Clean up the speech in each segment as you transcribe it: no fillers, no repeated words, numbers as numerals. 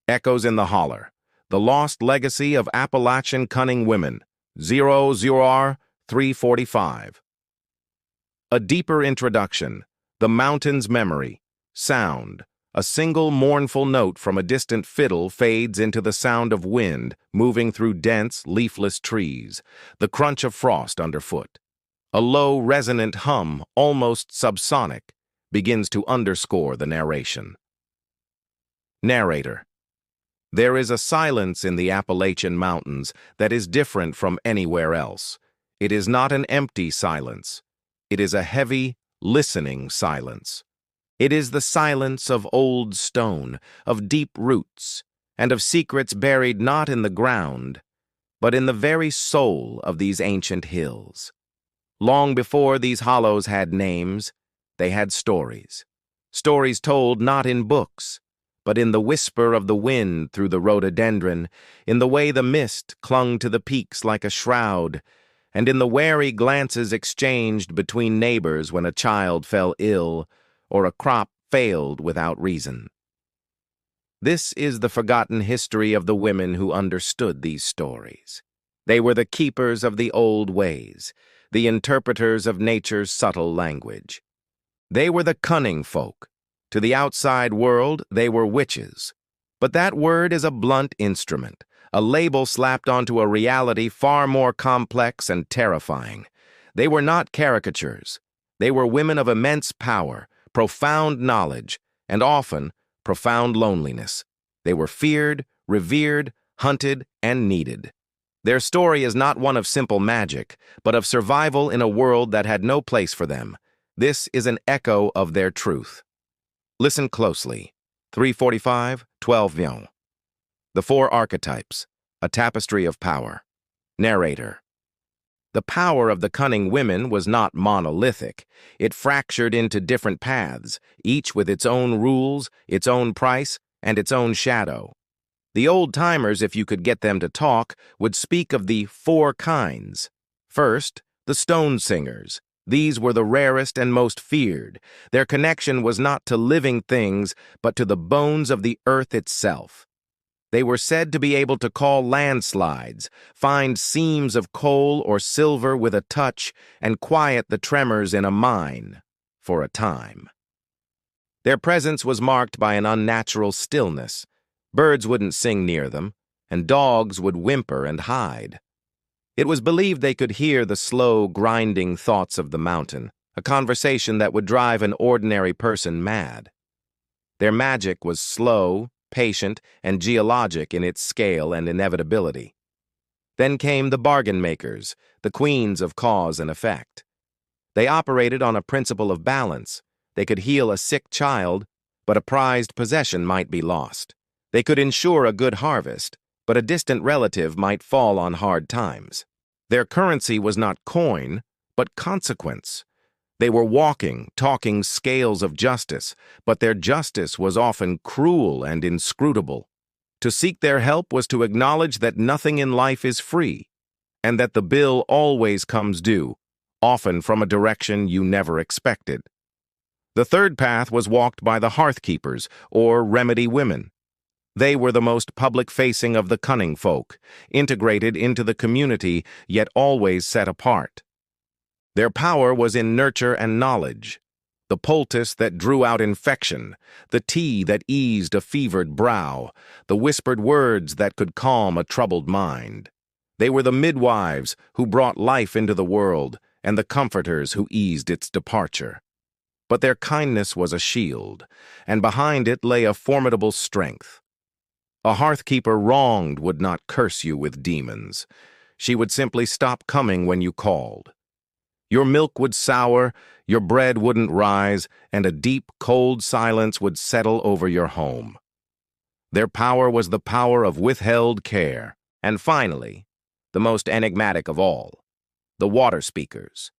Echoes in the Holler, The Lost Legacy of Appalachian Cunning Women, 00R 345. A deeper introduction, the mountain's memory, sound. A single mournful note from a distant fiddle fades into the sound of wind moving through dense, leafless trees, the crunch of frost underfoot. A low, resonant hum, almost subsonic, begins to underscore the narration. Narrator. There is a silence in the Appalachian Mountains that is different from anywhere else. It is not an empty silence. It is a heavy, listening silence. It is the silence of old stone, of deep roots, and of secrets buried not in the ground, but in the very soul of these ancient hills. Long before these hollows had names, they had stories. Stories told not in books, but in the whisper of the wind through the rhododendron, in the way the mist clung to the peaks like a shroud, and in the wary glances exchanged between neighbors when a child fell ill or a crop failed without reason. This is the forgotten history of the women who understood these stories. They were the keepers of the old ways, the interpreters of nature's subtle language. They were the cunning folk. To the outside world, they were witches. But that word is a blunt instrument, a label slapped onto a reality far more complex and terrifying. They were not caricatures. They were women of immense power, profound knowledge, and often profound loneliness. They were feared, revered, hunted, and needed. Their story is not one of simple magic, but of survival in a world that had no place for them. This is an echo of their truth. Listen closely. 345, 12 Vion. The Four Archetypes, A Tapestry of Power. Narrator. The power of the cunning women was not monolithic. It fractured into different paths, each with its own rules, its own price, and its own shadow. The old-timers, if you could get them to talk, would speak of the four kinds. First, the stone singers. These were the rarest and most feared. Their connection was not to living things, but to the bones of the earth itself. They were said to be able to call landslides, find seams of coal or silver with a touch, and quiet the tremors in a mine, for a time. Their presence was marked by an unnatural stillness. Birds wouldn't sing near them, and dogs would whimper and hide. It was believed they could hear the slow, grinding thoughts of the mountain, a conversation that would drive an ordinary person mad. Their magic was slow, patient, and geologic in its scale and inevitability. Then came the bargain makers, the queens of cause and effect. They operated on a principle of balance. They could heal a sick child, but a prized possession might be lost. They could ensure a good harvest, but a distant relative might fall on hard times. Their currency was not coin, but consequence. They were walking, talking scales of justice, but their justice was often cruel and inscrutable. To seek their help was to acknowledge that nothing in life is free, and that the bill always comes due, often from a direction you never expected. The third path was walked by the hearth-keepers, or remedy women. They were the most public-facing of the cunning folk, integrated into the community, yet always set apart. Their power was in nurture and knowledge, the poultice that drew out infection, the tea that eased a fevered brow, the whispered words that could calm a troubled mind. They were the midwives who brought life into the world, and the comforters who eased its departure. But their kindness was a shield, and behind it lay a formidable strength. A hearth-keeper wronged would not curse you with demons. She would simply stop coming when you called. Your milk would sour, your bread wouldn't rise, and a deep, cold silence would settle over your home. Their power was the power of withheld care. And finally, the most enigmatic of all, the water speakers.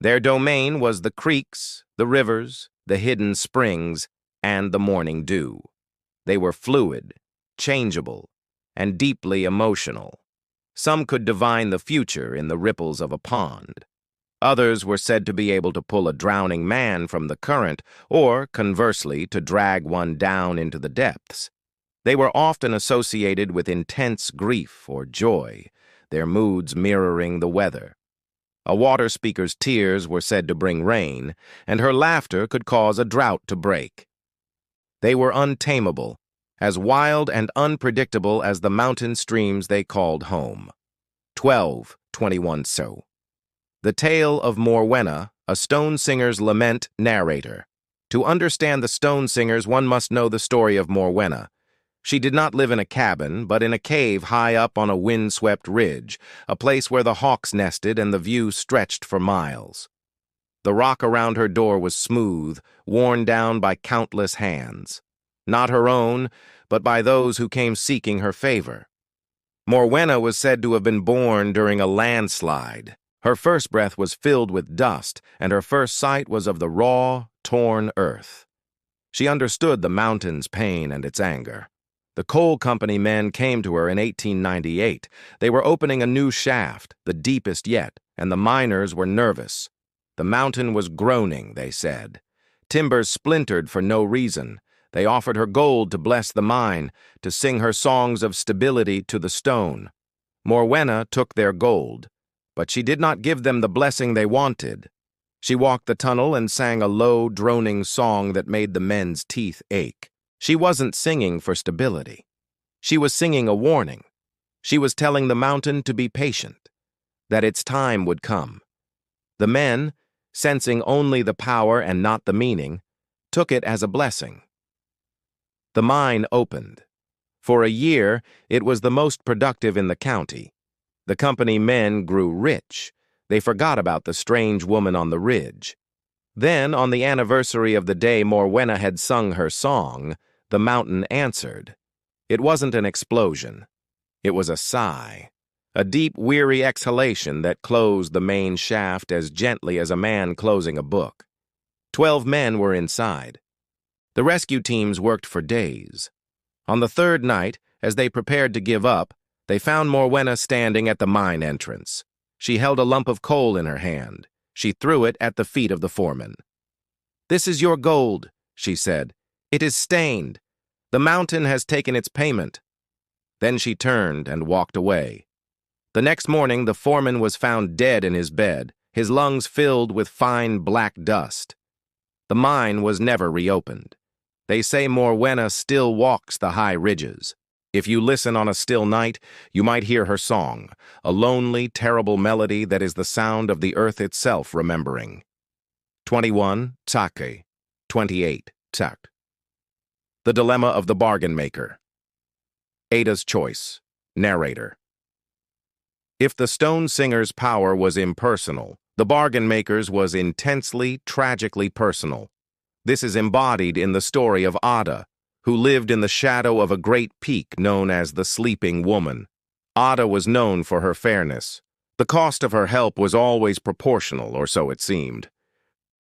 Their domain was the creeks, the rivers, the hidden springs, and the morning dew. They were fluid, changeable, and deeply emotional. Some could divine the future in the ripples of a pond. Others were said to be able to pull a drowning man from the current, or, conversely, to drag one down into the depths. They were often associated with intense grief or joy, their moods mirroring the weather. A water speaker's tears were said to bring rain, and her laughter could cause a drought to break. They were untamable, as wild and unpredictable as the mountain streams they called home. 12:21 So. The Tale of Morwenna, a Stone Singer's Lament narrator. To understand the Stone Singers, one must know the story of Morwenna. She did not live in a cabin, but in a cave high up on a wind-swept ridge, a place where the hawks nested and the view stretched for miles. The rock around her door was smooth, worn down by countless hands. Not her own, but by those who came seeking her favor. Morwenna was said to have been born during a landslide. Her first breath was filled with dust, and her first sight was of the raw, torn earth. She understood the mountain's pain and its anger. The coal company men came to her in 1898. They were opening a new shaft, the deepest yet, and the miners were nervous. The mountain was groaning, they said. Timbers splintered for no reason. They offered her gold to bless the mine, to sing her songs of stability to the stone. Morwenna took their gold, but she did not give them the blessing they wanted. She walked the tunnel and sang a low, droning song that made the men's teeth ache. She wasn't singing for stability. She was singing a warning. She was telling the mountain to be patient, that its time would come. The men, sensing only the power and not the meaning, took it as a blessing. The mine opened. For a year, it was the most productive in the county. The company men grew rich. They forgot about the strange woman on the ridge. Then, on the anniversary of the day Morwenna had sung her song, the mountain answered. It wasn't an explosion. It was a sigh, a deep, weary exhalation that closed the main shaft as gently as a man closing a book. 12 men were inside. The rescue teams worked for days. On the third night, as they prepared to give up, they found Morwenna standing at the mine entrance. She held a lump of coal in her hand. She threw it at the feet of the foreman. "This is your gold," she said. "It is stained. The mountain has taken its payment." Then she turned and walked away. The next morning, the foreman was found dead in his bed, his lungs filled with fine black dust. The mine was never reopened. They say Morwenna still walks the high ridges. If you listen on a still night, you might hear her song, a lonely, terrible melody that is the sound of the earth itself remembering. 21 Take, 28 Tak. The Dilemma of the Bargain Maker. Ada's Choice. Narrator. If the Stone Singer's power was impersonal, the Bargain Maker's was intensely, tragically personal. This is embodied in the story of Ada, who lived in the shadow of a great peak known as the Sleeping Woman. Ada was known for her fairness. The cost of her help was always proportional, or so it seemed.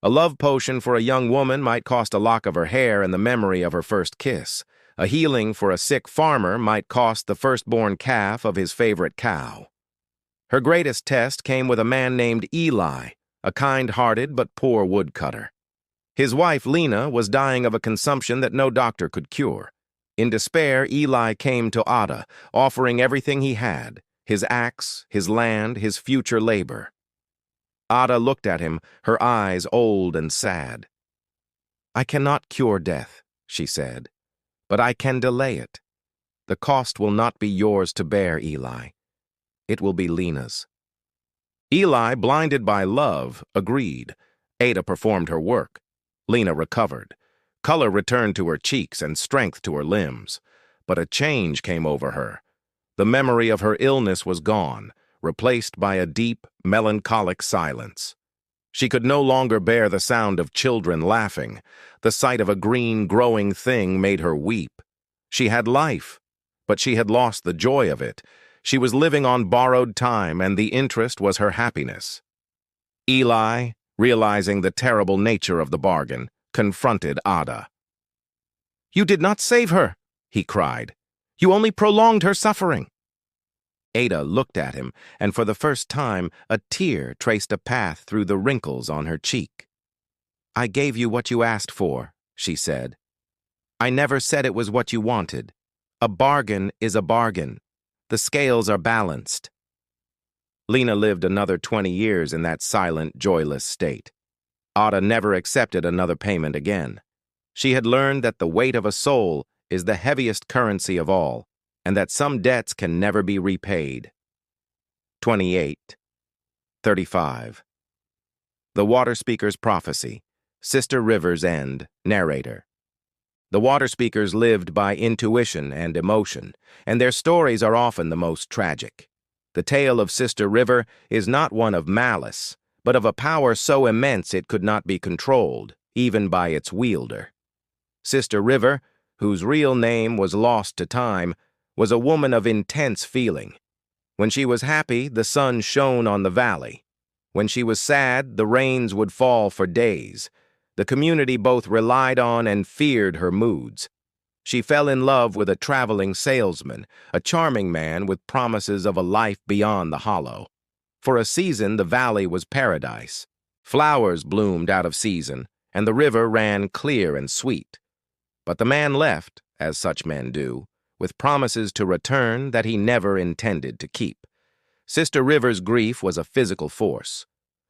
A love potion for a young woman might cost a lock of her hair and the memory of her first kiss. A healing for a sick farmer might cost the firstborn calf of his favorite cow. Her greatest test came with a man named Eli, a kind-hearted but poor woodcutter. His wife, Lena, was dying of a consumption that no doctor could cure. In despair, Eli came to Ada, offering everything he had, his axe, his land, his future labor. Ada looked at him, her eyes old and sad. "I cannot cure death," she said, "but I can delay it. The cost will not be yours to bear, Eli. It will be Lena's." Eli, blinded by love, agreed. Ada performed her work. Lena recovered. Color returned to her cheeks and strength to her limbs. But a change came over her. The memory of her illness was gone, replaced by a deep, melancholic silence. She could no longer bear the sound of children laughing. The sight of a green, growing thing made her weep. She had life, but she had lost the joy of it. She was living on borrowed time, and the interest was her happiness. Eli, realizing the terrible nature of the bargain, confronted Ada. "You did not save her," he cried. "You only prolonged her suffering." Ada looked at him, and for the first time a tear traced a path through the wrinkles on her cheek. "I gave you what you asked for," she said. "I never said it was what you wanted. A bargain is a bargain. The scales are balanced. Lena lived another 20 years in that silent, joyless state. Ada never accepted another payment again. She had learned that the weight of a soul is the heaviest currency of all, and that some debts can never be repaid. 28. 35. The Water Speaker's Prophecy, Sister River's End, narrator. The water speakers lived by intuition and emotion, and their stories are often the most tragic. The tale of Sister River is not one of malice, but of a power so immense it could not be controlled, even by its wielder. Sister River, whose real name was lost to time, was a woman of intense feeling. When she was happy, the sun shone on the valley. When she was sad, the rains would fall for days. The community both relied on and feared her moods. She fell in love with a traveling salesman, a charming man with promises of a life beyond the hollow. For a season, the valley was paradise. Flowers bloomed out of season, and the river ran clear and sweet. But the man left, as such men do, with promises to return that he never intended to keep. Sister River's grief was a physical force.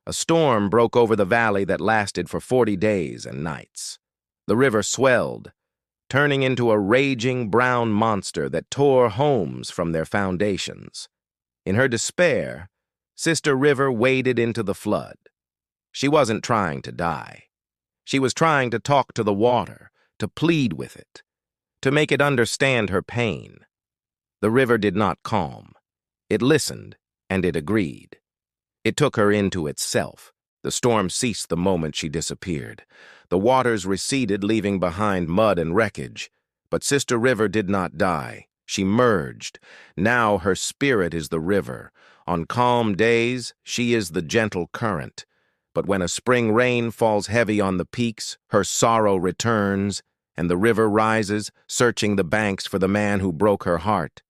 A storm broke over the valley that lasted for 40 days and nights. The river swelled, turning into a raging brown monster that tore homes from their foundations. In her despair, Sister River waded into the flood. She wasn't trying to die. She was trying to talk to the water, to plead with it, to make it understand her pain. The river did not calm. It listened, and it agreed. It took her into itself. The storm ceased the moment she disappeared. The waters receded, leaving behind mud and wreckage. But Sister River did not die. She merged. Now her spirit is the river. On calm days, she is the gentle current. But when a spring rain falls heavy on the peaks, her sorrow returns, and the river rises, searching the banks for the man who broke her heart.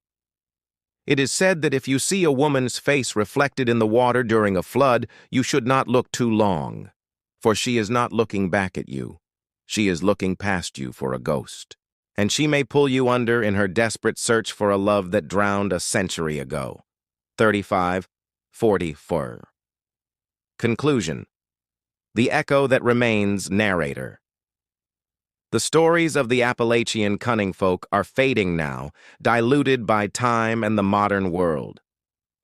It is said that if you see a woman's face reflected in the water during a flood, you should not look too long, for she is not looking back at you. She is looking past you for a ghost, and she may pull you under in her desperate search for a love that drowned a century ago. 35-44. Conclusion. The Echo That Remains, narrator. The stories of the Appalachian Cunning folk are fading now, diluted by time and the modern world.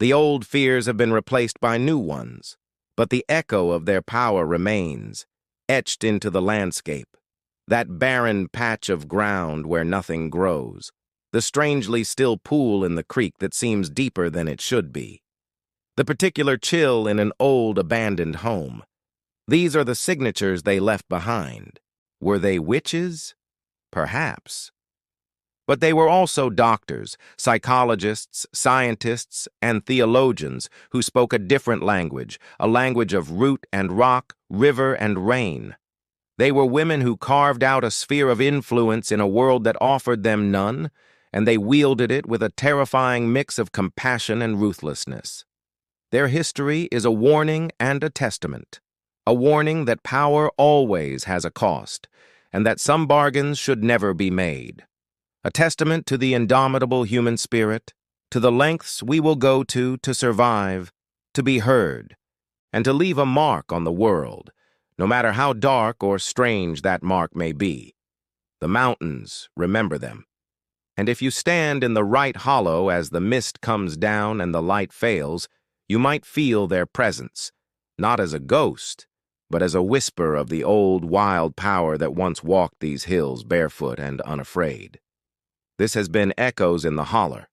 The old fears have been replaced by new ones, but the echo of their power remains, etched into the landscape. That barren patch of ground where nothing grows, the strangely still pool in the creek that seems deeper than it should be, the particular chill in an old abandoned home. These are the signatures they left behind. Were they witches? Perhaps. But they were also doctors, psychologists, scientists, and theologians who spoke a different language, a language of root and rock, river and rain. They were women who carved out a sphere of influence in a world that offered them none, and they wielded it with a terrifying mix of compassion and ruthlessness. Their history is a warning and a testament. A warning that power always has a cost, and that some bargains should never be made. A testament to the indomitable human spirit, to the lengths we will go to survive, to be heard, and to leave a mark on the world, no matter how dark or strange that mark may be. The mountains remember them. And if you stand in the right hollow as the mist comes down and the light fails, you might feel their presence, not as a ghost, but as a whisper of the old, wild power that once walked these hills barefoot and unafraid. This has been Echoes in the Holler.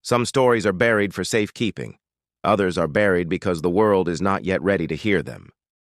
Some stories are buried for safekeeping. Others are buried because the world is not yet ready to hear them.